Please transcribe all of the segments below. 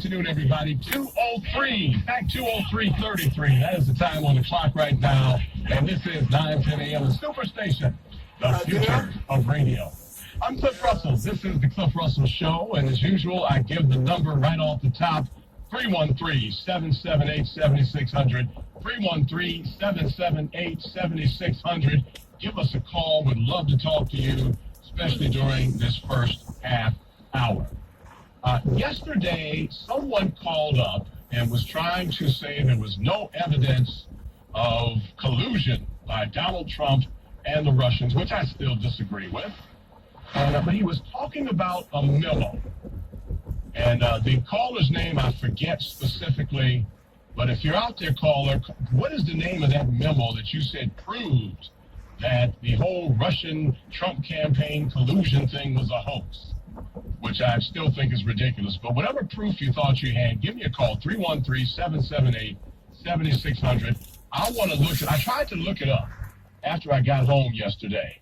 afternoon, everybody. 2:03, back 2:03:33. That is the time on the clock right now. And this is 9:10 a.m. the Superstation, the future of radio. I'm Cliff Russell. This is the Cliff Russell Show. And as usual, I give the number right off the top, 313-778-7600. 313-778-7600. Give us a call. Would love to talk to you, especially during this first half hour. Yesterday, someone called up and was trying to say there was no evidence of collusion by Donald Trump and the Russians, which I still disagree with. But he was talking about a memo. And the caller's name, I forget specifically. But if you're out there, caller, what is the name of that memo that you said proved that the whole Russian-Trump campaign collusion thing was a hoax? Which I still think is ridiculous. But whatever proof you thought you had, give me a call, 313-778-7600. I tried to look it up after I got home yesterday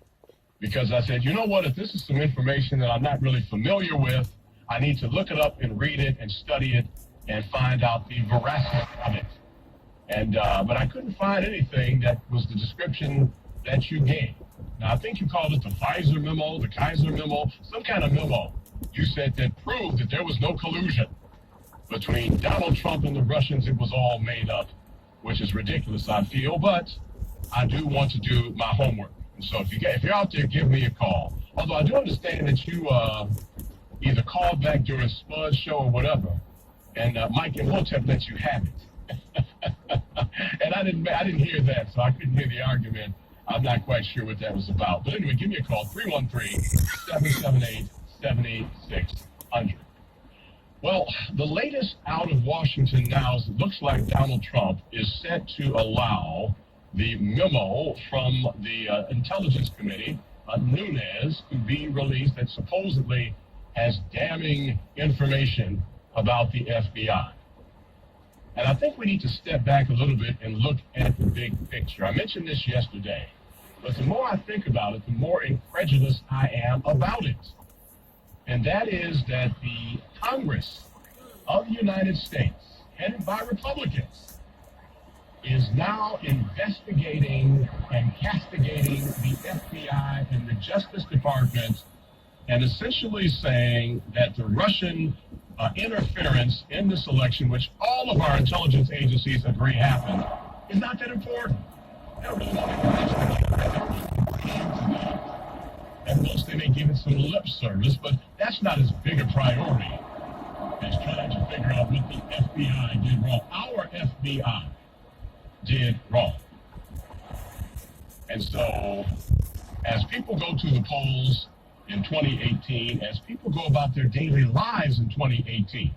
because I said, you know what, if this is some information that I'm not really familiar with, I need to look it up and read it and study it and find out the veracity of it. And but I couldn't find anything that was the description that you gave. Now, I think you called it the Pfizer memo, the Kaiser memo, some kind of memo. You said that proved that there was no collusion between Donald Trump and the Russians. It was all made up, which is ridiculous, I feel. But I do want to do my homework. And so if you're out there, give me a call. Although I do understand that you either called back during Spud's show or whatever, and Mike and Hotep let you have it. And I didn't hear that, so I couldn't hear the argument. I'm not quite sure what that was about. But anyway, give me a call, 313-778-7600. Well, the latest out of Washington now is it looks like Donald Trump is set to allow the memo from the Intelligence Committee, Nunes, to be released that supposedly has damning information about the FBI. And I think we need to step back a little bit and look at the big picture. I mentioned this yesterday. But the more I think about it, the more incredulous I am about it. And that is that the Congress of the United States, headed by Republicans, is now investigating and castigating the FBI and the Justice Department and essentially saying that the Russian interference in this election, which all of our intelligence agencies agree happened, is not that important. They don't really want to investigate it. They don't really want to that. At most, they may give it some lip service, but that's not as big a priority as trying to figure out what the FBI did wrong. Our FBI did wrong. And so, as people go to the polls in 2018, as people go about their daily lives in 2018,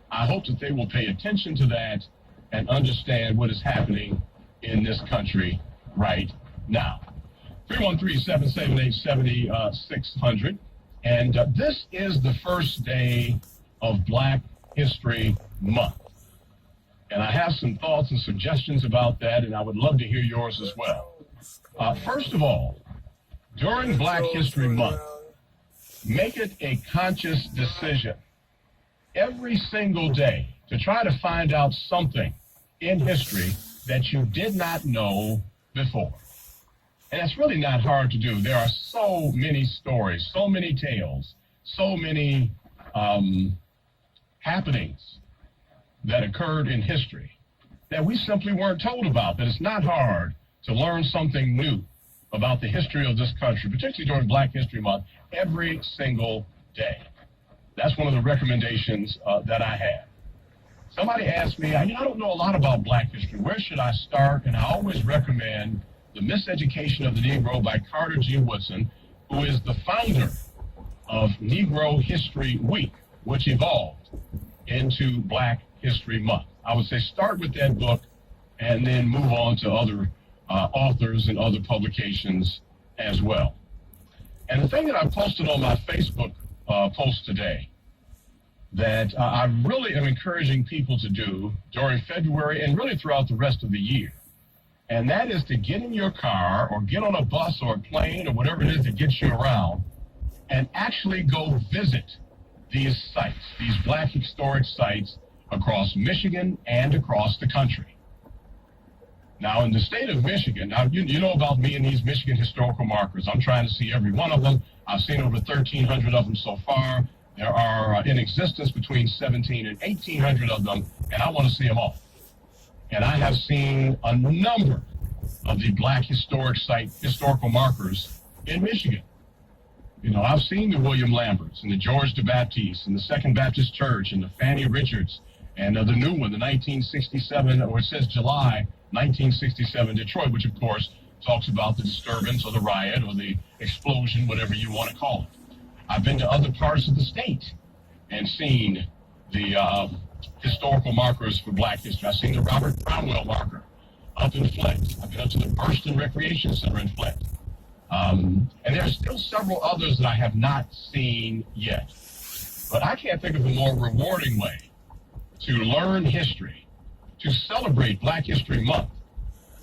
I hope that they will pay attention to that and understand what is happening in this country right now. 313-778-7600. And this is the first day of Black History Month. And I have some thoughts and suggestions about that, and I would love to hear yours as well. First of all, during Black History Month, make it a conscious decision every single day to try to find out something in history that you did not know before. And it's really not hard to do. There are so many stories, so many tales, so many happenings that occurred in history that we simply weren't told about, that it's not hard to learn something new about the history of this country, particularly during Black History Month, every single day. That's one of the recommendations that I have. Somebody asked me, I don't know a lot about Black history. Where should I start? And I always recommend The Miseducation of the Negro by Carter G. Woodson, who is the founder of Negro History Week, which evolved into Black History Month. I would say start with that book and then move on to other authors and other publications as well. And the thing that I posted on my Facebook post today that I really am encouraging people to do during February and really throughout the rest of the year, and that is to get in your car or get on a bus or a plane or whatever it is that gets you around and actually go visit these sites, these black historic sites across Michigan and across the country. Now, in the state of Michigan, now you know about me and these Michigan historical markers. I'm trying to see every one of them. I've seen over 1,300 of them so far. There are in existence between 17 and 1,800 of them, and I want to see them all. And I have seen a number of the black historical markers in Michigan. You know, I've seen the William Lamberts and the George the Baptiste and the Second Baptist Church and the Fannie Richards and the new one, the 1967, or it says July 1967 Detroit, which of course talks about the disturbance or the riot or the explosion, whatever you want to call it. I've been to other parts of the state and seen the historical markers for black history. I've seen the Robert Brownwell marker up in Flint. I've been up to the Burston Recreation Center in Flint. And there are still several others that I have not seen yet. But I can't think of a more rewarding way to learn history, to celebrate Black History Month,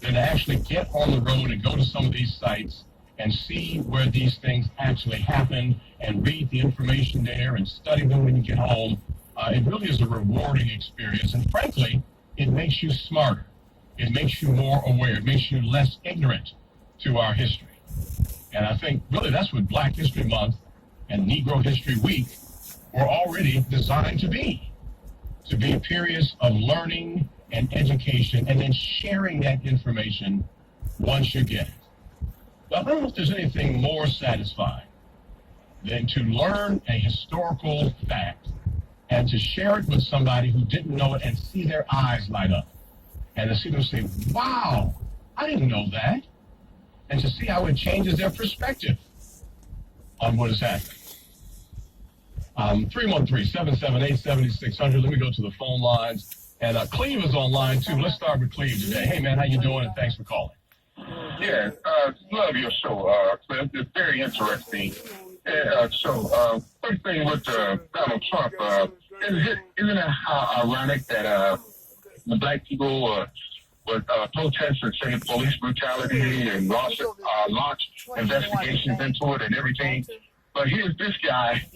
than to actually get on the road and go to some of these sites and see where these things actually happen and read the information there and study them when you get home. It really is a rewarding experience. And frankly, it makes you smarter. It makes you more aware. It makes you less ignorant to our history. And I think really that's what Black History Month and Negro History Week were already designed to be periods of learning and education and then sharing that information once you get it. But I don't know if there's anything more satisfying than to learn a historical fact and to share it with somebody who didn't know it and see their eyes light up and to see them say, wow, I didn't know that. And to see how it changes their perspective on what is happening. 313-778-7600. Let me go to the phone lines. And Cleve is online, too. Let's start with Cleve today. Hey, man, how you doing? And thanks for calling. Yeah, love your show, Cliff. It's very interesting. First thing with Donald Trump, isn't it how ironic that the black people would protest and say police brutality and launch investigations into it and everything? But here's this guy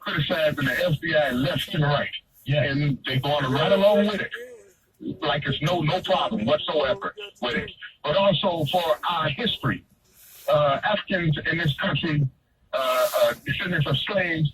criticizing the FBI left and right. Yes. And they're going right along with it. Like it's no problem whatsoever with it. But also for our history, Africans in this country, descendants of slaves,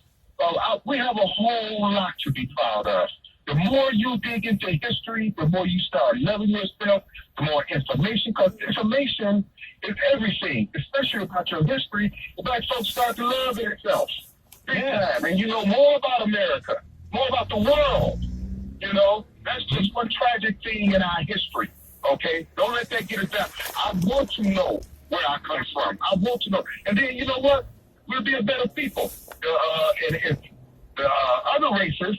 we have a whole lot to be proud of. The more you dig into history, the more you start loving yourself, the more information, because information is everything, especially about your history. The black folks start to love themselves big time, and you know more about America, more about the world. You know, that's just one tragic thing in our history, okay? Don't let that get us down. I want to know where I come from. I want to know. And then, you know what? We'll be a better people. And if the other races,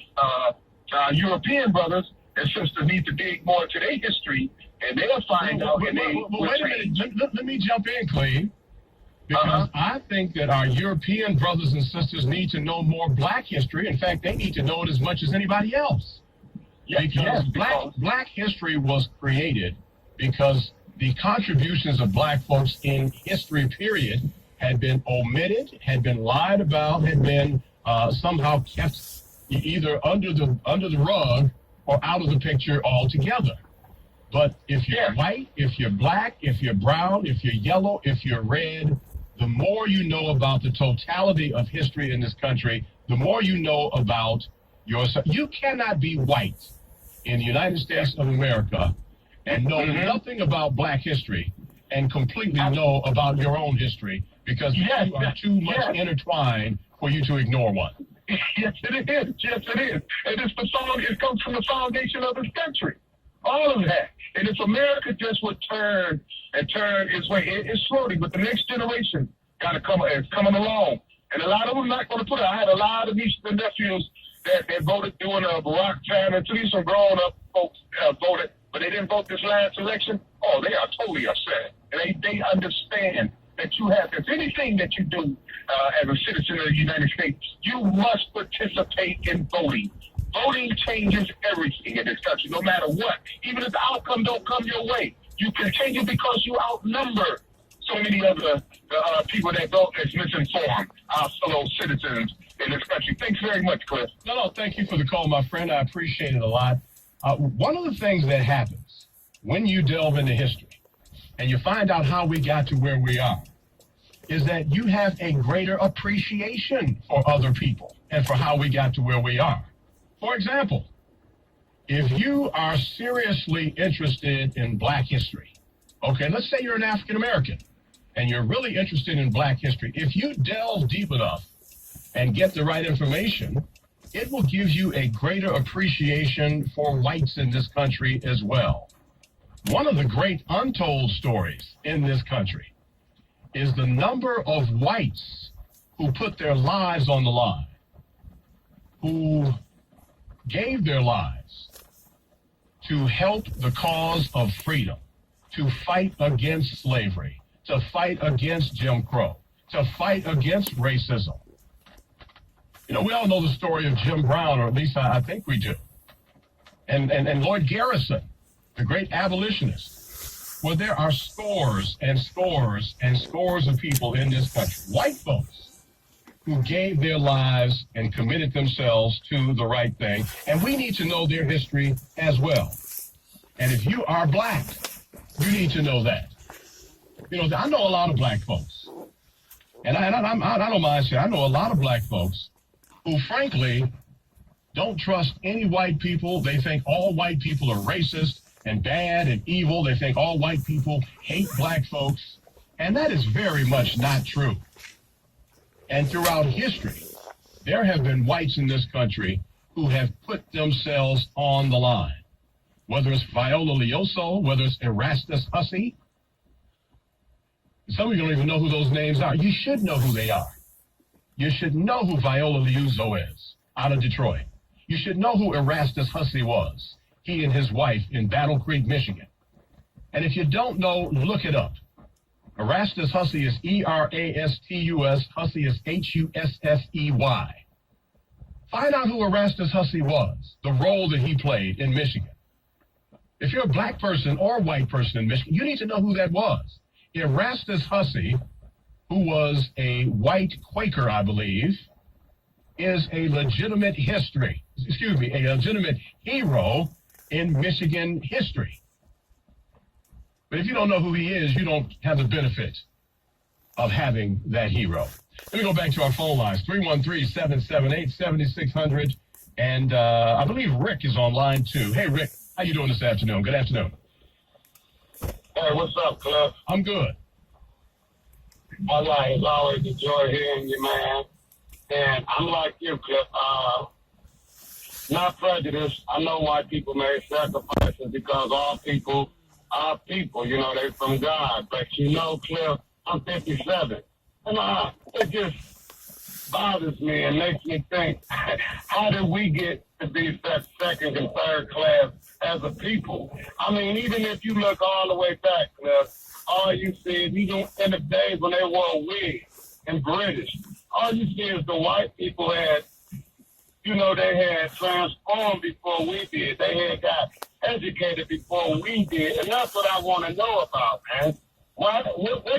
European brothers and sisters need to dig more into their history, and they'll find out. Wait a minute. Let me jump in, Cleve. Because I think that our European brothers and sisters need to know more black history. In fact, they need to know it as much as anybody else. Because black history was created because the contributions of black folks in history, period, had been omitted, had been lied about, had been somehow kept either under the rug or out of the picture altogether. But if you're white, if you're black, if you're brown, if you're yellow, if you're red, the more you know about the totality of history in this country, the more you know about yourself. You cannot be white in the United States of America and know nothing about black history and completely know about your own history because you are too much intertwined for you to ignore one. Yes, it is. Yes, it is. And it comes from the foundation of this country. All of that. And if America just would turn its way, it's slowly, but the next generation is coming along. And a lot of them not going to put it. I had a lot of nieces and nephews that voted during Barack time, and these some grown-up folks voted, but they didn't vote this last election. Oh, they are totally upset. And they understand that you have, if anything that you do as a citizen of the United States, you must participate in voting. Voting changes everything in this country, no matter what. Even if the outcome don't come your way, you continue because you outnumber so many other people that vote as misinformed, our fellow citizens in this country. Thanks very much, Cliff. No, thank you for the call, my friend. I appreciate it a lot. One of the things that happens when you delve into history and you find out how we got to where we are is that you have a greater appreciation for other people and for how we got to where we are. For example, if you are seriously interested in black history, okay, let's say you're an African American and you're really interested in black history. If you delve deep enough and get the right information, it will give you a greater appreciation for whites in this country as well. One of the great untold stories in this country is the number of whites who put their lives on the line, who gave their lives to help the cause of freedom, to fight against slavery, to fight against Jim Crow, to fight against racism. You know, we all know the story of Jim Brown, or at least I think we do. And Lloyd Garrison, the great abolitionist. Well, there are scores and scores and scores of people in this country, white folks, who gave their lives and committed themselves to the right thing. And we need to know their history as well. And if you are black, you need to know that. You know, I know a lot of black folks. And I don't mind saying, I know a lot of black folks who, frankly, don't trust any white people. They think all white people are racist and bad and evil. They think all white people hate black folks. And that is very much not true. And throughout history, there have been whites in this country who have put themselves on the line. Whether it's Viola Liuzzo, whether it's Erastus Hussey. Some of you don't even know who those names are. You should know who they are. You should know who Viola Liuzzo is out of Detroit. You should know who Erastus Hussey was, he and his wife in Battle Creek, Michigan. And if you don't know, look it up. Erastus Hussey is Erastus, Hussey is Hussey. Find out who Erastus Hussey was, the role that he played in Michigan. If you're a black person or a white person in Michigan, you need to know who that was. Erastus Hussey, who was a white Quaker, I believe, is a legitimate legitimate hero in Michigan history. But if you don't know who he is, you don't have the benefit of having that hero. Let me go back to our phone lines, 313-778-7600. And I believe Rick is on line 2. Hey, Rick, how you doing this afternoon? Good afternoon. Hey, what's up, Cliff? I'm good. My life is always a joy hearing you, man. And I'm like you, Cliff. Not prejudiced. I know why people make sacrifices because all people are people. You know, they're from God. But you know, Cliff, I'm 57. And it just bothers me and makes me think, how did we get to be such second and third class as a people? I mean, even if you look all the way back, Cliff, all you see is, even in the days when they wore wigs and British, all you see is the white people had, you know, they had transformed before we did. They had got educated before we did. And that's what I want to know about, man. What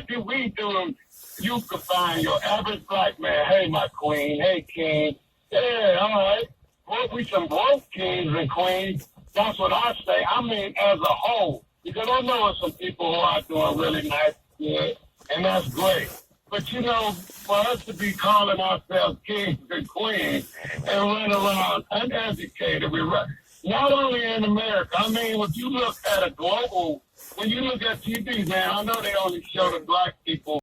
did we do? You could find your average black man, hey, my queen, hey, king. Yeah, all right. Well, we some broke kings and queens. That's what I say. I mean, as a whole. Because I know some people who are doing really nice, good, and that's great. But, you know, for us to be calling ourselves kings and queens and run around uneducated, not only in America, I mean, if you look at a global, when you look at TV, man, I know they only show the black people